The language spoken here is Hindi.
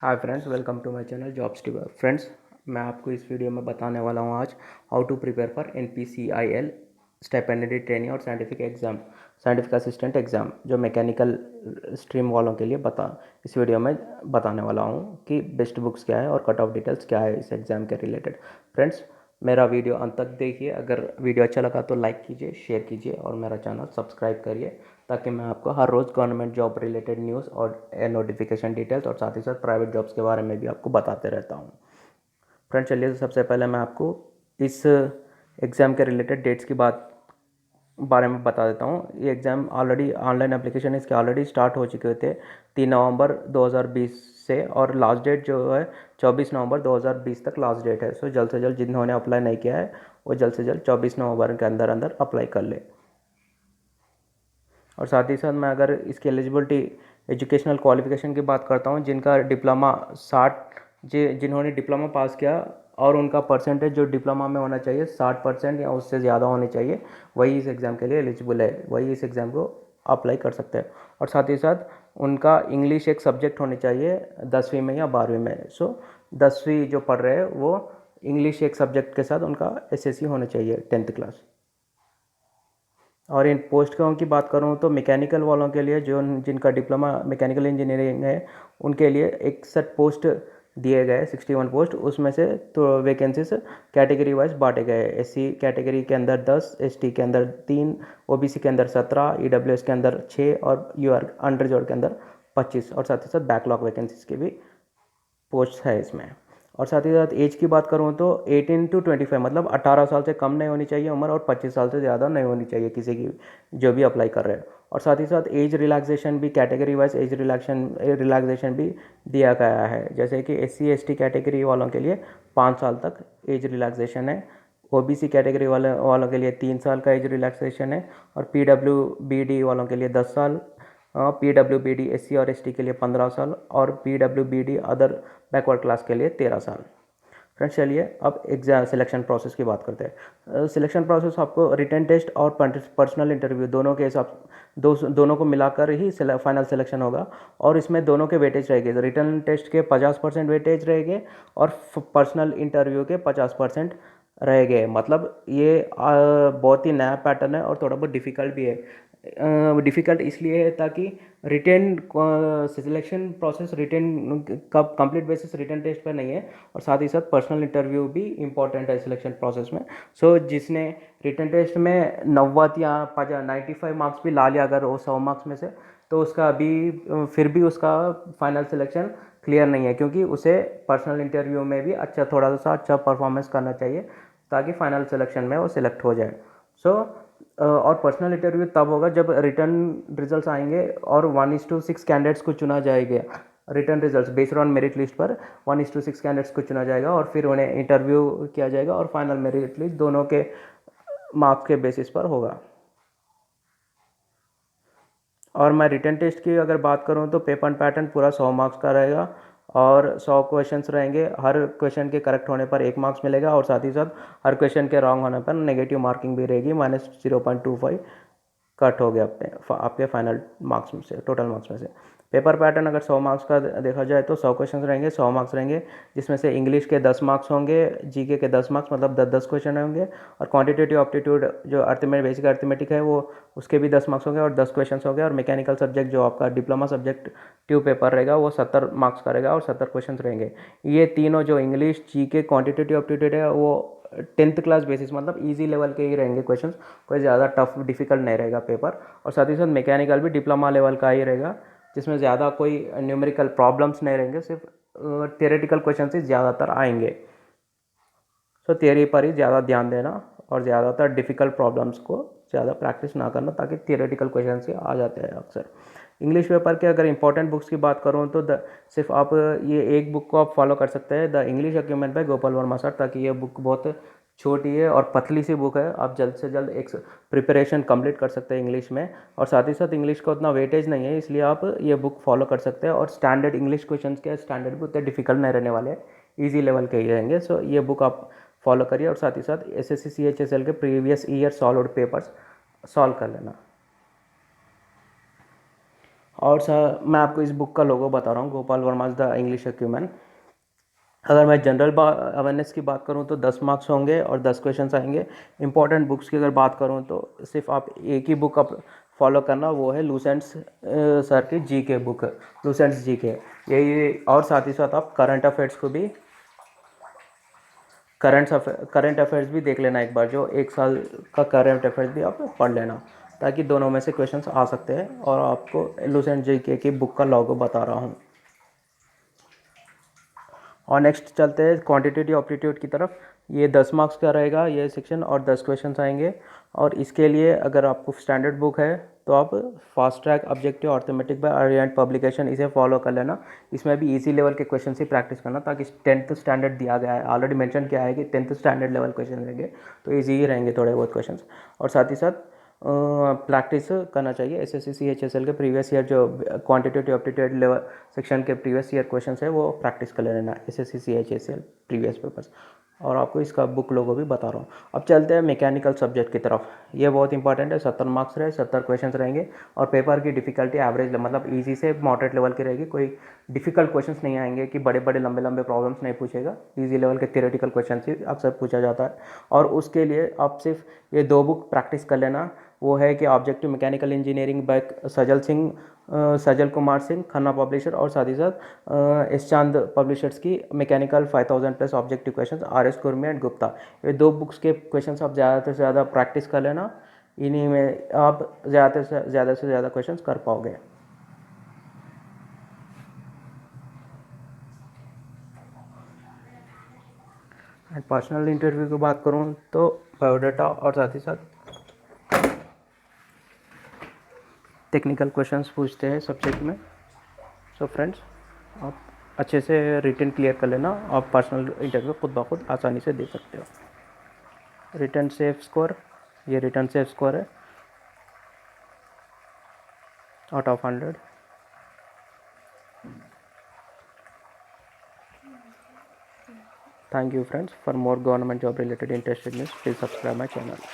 Hi friends, welcome to my channel jobs टिवर। फ्रेंड्स, मैं आपको इस वीडियो में बताने वाला हूँ आज how to prepare for NPCIL stipendiary training और साइंटिफिक असिस्टेंट एग्ज़ाम जो मैकेनिकल स्ट्रीम वालों के लिए इस वीडियो में बताने वाला हूँ कि बेस्ट बुक्स क्या है और कट ऑफ डिटेल्स क्या है इस एग्ज़ाम के रिलेटेड। फ्रेंड्स, मेरा वीडियो अंत तक देखिए। अगर वीडियो अच्छा लगा तो लाइक कीजिए, शेयर कीजिए और मेरा चैनल सब्सक्राइब करिए ताकि मैं आपको हर रोज़ गवर्नमेंट जॉब रिलेटेड न्यूज़ और नोटिफिकेशन डिटेल्स और साथ ही साथ प्राइवेट जॉब्स के बारे में भी आपको बताते रहता हूँ। फ्रेंड, चलिए सबसे पहले मैं आपको इस एग्ज़ाम के रिलेटेड डेट्स की बारे में बता देता हूँ। ये एग्ज़ाम ऑलरेडी ऑनलाइन एप्लीकेशन इसके ऑलरेडी स्टार्ट हो चुके थे 3 नवंबर 2020 से, और लास्ट डेट जो है 24 नवंबर 2020 तक लास्ट डेट है। सो जल्द से जल्द जिन्होंने अप्लाई नहीं किया है वो जल्द से जल्द 24 नवंबर के अंदर अंदर अप्लाई कर ले। और साथ ही साथ मैं अगर इसकी एलिजिबिलिटी एजुकेशनल क्वालिफिकेशन की बात करता हूँ, जिनका डिप्लोमा 60 जिन्होंने डिप्लोमा पास किया और उनका परसेंटेज जो डिप्लोमा में होना चाहिए 60% या उससे ज़्यादा होनी चाहिए, वही इस एग्ज़ाम के लिए एलिजिबल है, वही इस एग्ज़ाम को अप्लाई कर सकते हैं। और साथ ही साथ उनका इंग्लिश एक सब्जेक्ट होनी चाहिए 10वीं में या 12वीं में। सो 10वीं जो पढ़ रहे हैं वो इंग्लिश एक सब्जेक्ट के साथ उनका SSC होना चाहिए 10th क्लास। और इन पोस्टों की बात करूं तो मैकेनिकल वालों के लिए जो जिनका डिप्लोमा मैकेनिकल इंजीनियरिंग है उनके लिए 61 पोस्ट दिए गए, 61 पोस्ट। उसमें से तो वैकेंसीज कैटेगरी वाइज बांटे गए। SC कैटेगरी के अंदर 10, ST के अंदर 3, OBC के अंदर 17, EWS के अंदर 6 और UR अनरिजर्व के अंदर 25, और साथ ही साथ बैकलॉग वैकेंसीज की भी पोस्ट है इसमें। और साथ ही साथ एज की बात करूँ तो 18 to 25 मतलब 18 साल से कम नहीं होनी चाहिए उम्र, और 25 साल से ज़्यादा नहीं होनी चाहिए किसी की जो भी अप्लाई कर रहे हैं। और साथ ही साथ एज रिलैक्सेशन भी कैटेगरी वाइज एज रिलैक्सेशन भी दिया गया है। जैसे कि SC ST कैटेगरी वालों के लिए 5 साल तक एज रिलैक्सेशन है, OBC कैटेगरी वालों के लिए 3 साल का एज रिलैक्सेशन है, और PWBD वालों के लिए 10 साल, PWBD SC और ST के लिए 15 साल, और PWBD अदर बैकवर्ड क्लास के लिए 13 साल। फ्रेंड्स, चलिए अब एग्जाम सिलेक्शन प्रोसेस की बात करते हैं। सिलेक्शन प्रोसेस आपको रिटन टेस्ट और पर्सनल इंटरव्यू दोनों के हिसाब दोनों को मिलाकर ही फाइनल सिलेक्शन होगा। और इसमें दोनों के वेटेज रहेंगे। रिटन टेस्ट के 50% वेटेज रहेंगे और पर्सनल इंटरव्यू के 50% रहेंगे। मतलब ये बहुत ही नया पैटर्न है और थोड़ा बहुत डिफ़िकल्ट भी है। डिफ़िकल्ट इसलिए है ताकि रिटेन सिलेक्शन प्रोसेस रिटेन का कंप्लीट बेसिस रिटेन टेस्ट पर नहीं है, और साथ ही साथ पर्सनल इंटरव्यू भी इम्पॉर्टेंट है सिलेक्शन प्रोसेस में। सो जिसने रिटेन टेस्ट में 90 या 95 मार्क्स भी ला लिया अगर वो 100 मार्क्स में से, तो उसका अभी फिर भी उसका फाइनल सिलेक्शन क्लियर नहीं है, क्योंकि उसे पर्सनल इंटरव्यू में भी थोड़ा सा अच्छा परफॉर्मेंस करना चाहिए ताकि फाइनल सिलेक्शन में वो सिलेक्ट हो जाए। सो और पर्सनल इंटरव्यू तब होगा जब रिटर्न रिजल्ट्स आएंगे और 1:6 कैंडिडेट्स को चुना जाएगा। Return results based on merit list पर 1:6 कैंडिडेट्स को चुना जाएगा और फिर उन्हें इंटरव्यू किया जाएगा, और फाइनल मेरिट लिस्ट दोनों के मार्क्स के बेसिस पर होगा। और मैं रिटन टेस्ट की अगर बात करूं तो पेपर पैटर्न पूरा 100 मार्क्स का रहेगा, और 100 क्वेश्चंस रहेंगे। हर क्वेश्चन के करेक्ट होने पर 1 मार्क्स मिलेगा, और साथ ही साथ हर क्वेश्चन के रॉन्ग होने पर नेगेटिव मार्किंग भी रहेगी, -0.25 कट हो गया आपके फाइनल मार्क्स में से, टोटल मार्क्स में से। पेपर पैटर्न अगर 100 मार्क्स का देखा जाए तो 100 क्वेश्चन रहेंगे, 100 मार्क्स रहेंगे, जिसमें से इंग्लिश के 10 मार्क्स होंगे, GK के 10 मार्क्स मतलब 10-10 क्वेश्चन होंगे, और क्वांटिटेटिव एप्टीट्यूड जो बेसिक अर्थमेटिक है वो उसके भी 10 मार्क्स होंगे और 10 क्वेश्चन होंगे। और मैकेनिकल सब्जेक्ट जो आपका डिप्लोमा सब्जेक्ट ट्यूब पेपर रहेगा वो 70 मार्क्स का रहेगा और 70 क्वेश्चन रहेंगे। ये तीनों जो इंग्लिश, GK, क्वांटिटेटिव एप्टीट्यूड है वो 10th क्लास बेसिस मतलब इजी लेवल के ही रहेंगे क्वेश्चंस, कोई ज़्यादा टफ डिफिकल्ट नहीं रहेगा पेपर। और साथ ही साथ मैकेनिकल भी डिप्लोमा लेवल का ही रहेगा, जिसमें ज़्यादा कोई न्यूमेरिकल प्रॉब्लम्स नहीं रहेंगे, सिर्फ थियोरेटिकल क्वेश्चन ही ज़्यादातर आएंगे। सो थियरी पर ही ज़्यादा ध्यान देना और ज़्यादातर डिफ़िकल्ट प्रॉब्लम्स को ज़्यादा प्रैक्टिस ना करना, ताकि थियोरेटिकल क्वेश्चन ही आ जाते हैं अक्सर। इंग्लिश पेपर के अगर इंपॉर्टेंट बुक्स की बात करूँ तो सिर्फ आप ये एक बुक को आप फॉलो कर सकते हैं, the English acumen by Gopal Verma sir, ताकि ये बुक बहुत छोटी है और पतली सी बुक है। आप जल्द से जल्द एक प्रिपरेशन कंप्लीट कर सकते हैं इंग्लिश में, और साथ ही साथ इंग्लिश का उतना वेटेज नहीं है, इसलिए आप ये बुक फॉलो कर सकते हैं। और स्टैंडर्ड इंग्लिश क्वेश्चंस के स्टैंडर्ड भी उतने डिफिकल्ट नहीं रहने वाले हैं, ईजी लेवल के ही रहेंगे। सो ये बुक आप फॉलो करिए, और साथ ही साथ SSC CHSL के previous year solved papers solve कर लेना। और सर मैं आपको इस बुक का लोगो बता रहा हूँ, Gopal Verma the English acumen. अगर मैं जनरल अवेयरनेस की बात करूँ तो 10 मार्क्स होंगे और 10 क्वेश्चंस आएंगे। इंपॉर्टेंट बुक्स की अगर बात करूँ तो सिर्फ आप एक ही बुक आप फॉलो करना, वो है लूसेंट्स सर की जी के बुक, लूसेंट्स जी के यही। और साथ ही साथ आप करंट अफेयर्स को भी, करंट अफेयर्स भी देख लेना एक बार, जो एक साल का करंट अफेयर्स भी आप पढ़ लेना, ताकि दोनों में से क्वेश्चंस आ सकते हैं। और आपको लूसेंट जी के की बुक का लोगो बता रहा हूँ। और नेक्स्ट चलते हैं क्वांटिटेटिव एप्टीट्यूड की तरफ। ये 10 मार्क्स का रहेगा ये सेक्शन और 10 क्वेश्चंस आएंगे। और इसके लिए अगर आपको स्टैंडर्ड बुक है तो आप fast track objective arithmetic by Aryan publication इसे फॉलो कर लेना। इसमें भी इजी लेवल के क्वेश्चन ही प्रैक्टिस करना, ताकि 10th स्टैंडर्ड दिया गया है, ऑलरेडी मेंशन किया है कि 10th स्टैंडर्ड लेवल क्वेश्चन रहेंगे, तो ईजी ही रहेंगे थोड़े बहुत क्वेश्चन। और साथ ही साथ प्रैक्टिस करना चाहिए एसएससी सीएचएसएल के प्रीवियस ईयर जो क्वांटिटेटिव एप्टीट्यूड लेवल सेक्शन के प्रीवियस ईयर क्वेश्चन है वो प्रैक्टिस कर लेना, एसएससी सीएचएसएल प्रीवियस पेपर्स। और आपको इसका बुक लोगो भी बता रहा हूँ। अब चलते हैं मैकेनिकल सब्जेक्ट की तरफ। ये बहुत इंपॉर्टेंट है, 70 मार्क्स रहे, 70 क्वेश्चन रहेंगे। और पेपर की डिफिकल्टी एवरेज मतलब ईजी से मॉडरेट लेवल की रहेगी। कोई डिफिकल्ट क्वेश्चंस नहीं आएंगे कि बड़े बड़े लंबे लंबे प्रॉब्लम्स नहीं पूछेगा, ईजी लेवल के थियोरेटिकल क्वेश्चन ही अक्सर पूछा जाता है। और उसके लिए आप सिर्फ ये 2 बुक प्रैक्टिस कर लेना। वो है कि ऑब्जेक्टिव मैकेनिकल इंजीनियरिंग बाय सजल कुमार सिंह खन्ना पब्लिशर, और साथ ही साथ एस चांद पब्लिशर्स की mechanical 5000 plus objective questions, R S Kurmi and Gupta. ये 2 बुक्स के क्वेश्चंस आप ज़्यादा से ज़्यादा प्रैक्टिस कर लेना। इन्हीं में आप ज़्यादा से ज़्यादा क्वेश्चंस कर पाओगे। एंड पर्सनल इंटरव्यू की बात करूँ तो बायोडाटा और साथ ही साथ टेक्निकल क्वेश्चंस पूछते हैं सब्जेक्ट में। सो फ्रेंड्स, आप अच्छे से रिटन क्लियर कर लेना, आप पर्सनल इंटरव्यू खुद ब खुद आसानी से दे सकते हो। रिटन सेफ स्कोर, ये रिटन सेफ स्कोर है out of 100। Thank you friends. For more government job related interested news, please subscribe my channel.